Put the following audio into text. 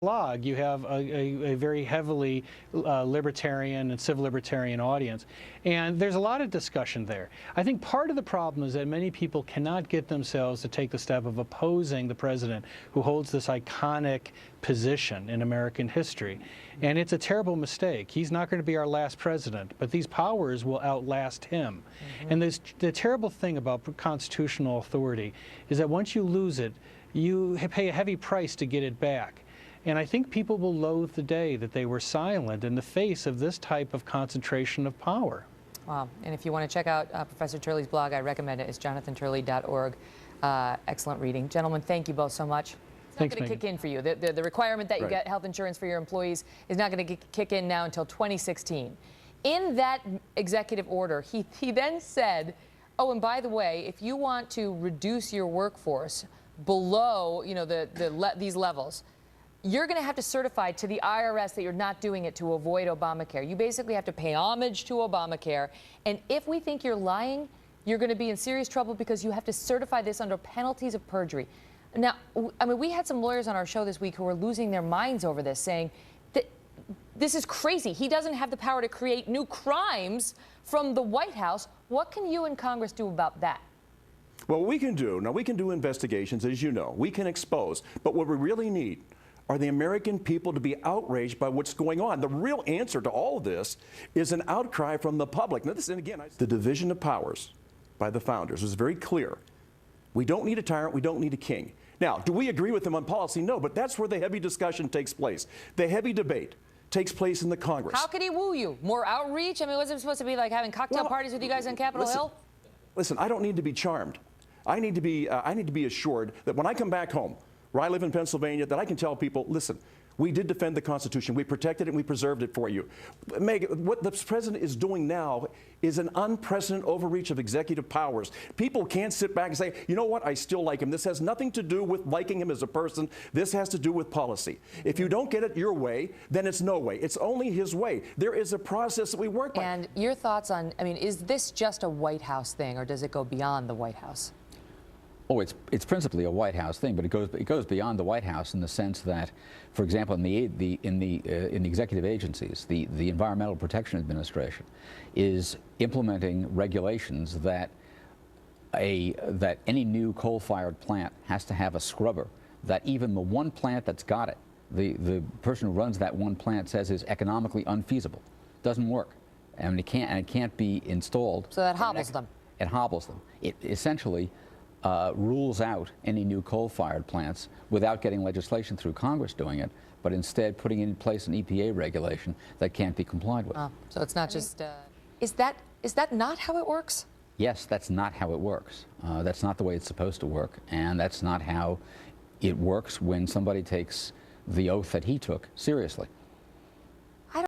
blog, you have a very heavily libertarian and civil libertarian audience. And there's a lot of discussion there. I think part of the problem is that many people cannot get themselves to take the step of opposing the president who holds this iconic position in American history. And it's a terrible mistake. He's not going to be our last president, but these powers will outlast him. And the terrible thing about constitutional authority is that once you lose it, you pay a heavy price to get it back. And I think people will loathe the day that they were silent in the face of this type of concentration of power. Wow. And if you want to check out Professor Turley's blog, I recommend it. It's jonathanturley.org. Excellent reading. Gentlemen, thank you both so much. It's not going to kick in for you. The requirement that you get health insurance for your employees is not going to kick in now until 2016. In that executive order, he then said, oh, and by the way, if you want to reduce your workforce below, these levels, you're going to have to certify to the IRS that you're not doing it to avoid Obamacare. You basically have to pay homage to Obamacare. And if we think you're lying, you're going to be in serious trouble because you have to certify this under penalties of perjury. Now, I mean, we had some lawyers on our show this week who were losing their minds over this, saying that this is crazy. He doesn't have the power to create new crimes from the White House. What can you in Congress do about that? Well, what we can do, now we can do investigations, as you know. We can expose. But what we really need are the American people to be outraged by what's going on. The real answer to all of this is an outcry from the public. Now, this, and again, the division of powers by the founders was very clear. We don't need a tyrant. We don't need a king. Now, do we agree with them on policy? No, but that's where the heavy discussion takes place. The heavy debate takes place in the Congress. How could he woo you? More outreach? I mean, was it supposed to be like having cocktail parties with you guys on Capitol Hill? Listen, I don't need to be charmed. I need to be assured that when I come back home, where I live in Pennsylvania, that I can tell people, listen, we did defend the Constitution. We protected it and we preserved it for you. Meg, what the president is doing now is an unprecedented overreach of executive powers. People can't sit back and say, you know what, I still like him. This has nothing to do with liking him as a person. This has to do with policy. If you don't get it your way, then it's no way. It's only his way. There is a process that we work by. And your thoughts on, I mean, is this just a White House thing or does it go beyond the White House? Oh, it's principally a White House thing, but it goes beyond the White House in the sense that, for example, in the executive agencies, the Environmental Protection Administration is implementing regulations that any new coal-fired plant has to have a scrubber that even the one plant that's got it, the person who runs that one plant says is economically unfeasible, doesn't work, and it can't be installed. So that hobbles them. It hobbles them. It essentially rules out any new coal-fired plants without getting legislation through Congress doing it, but instead putting in place an EPA regulation that can't be complied with. Oh, so it's not just, is that not how it works? Yes, that's not how it works. That's not the way it's supposed to work, and that's not how it works when somebody takes the oath that he took seriously.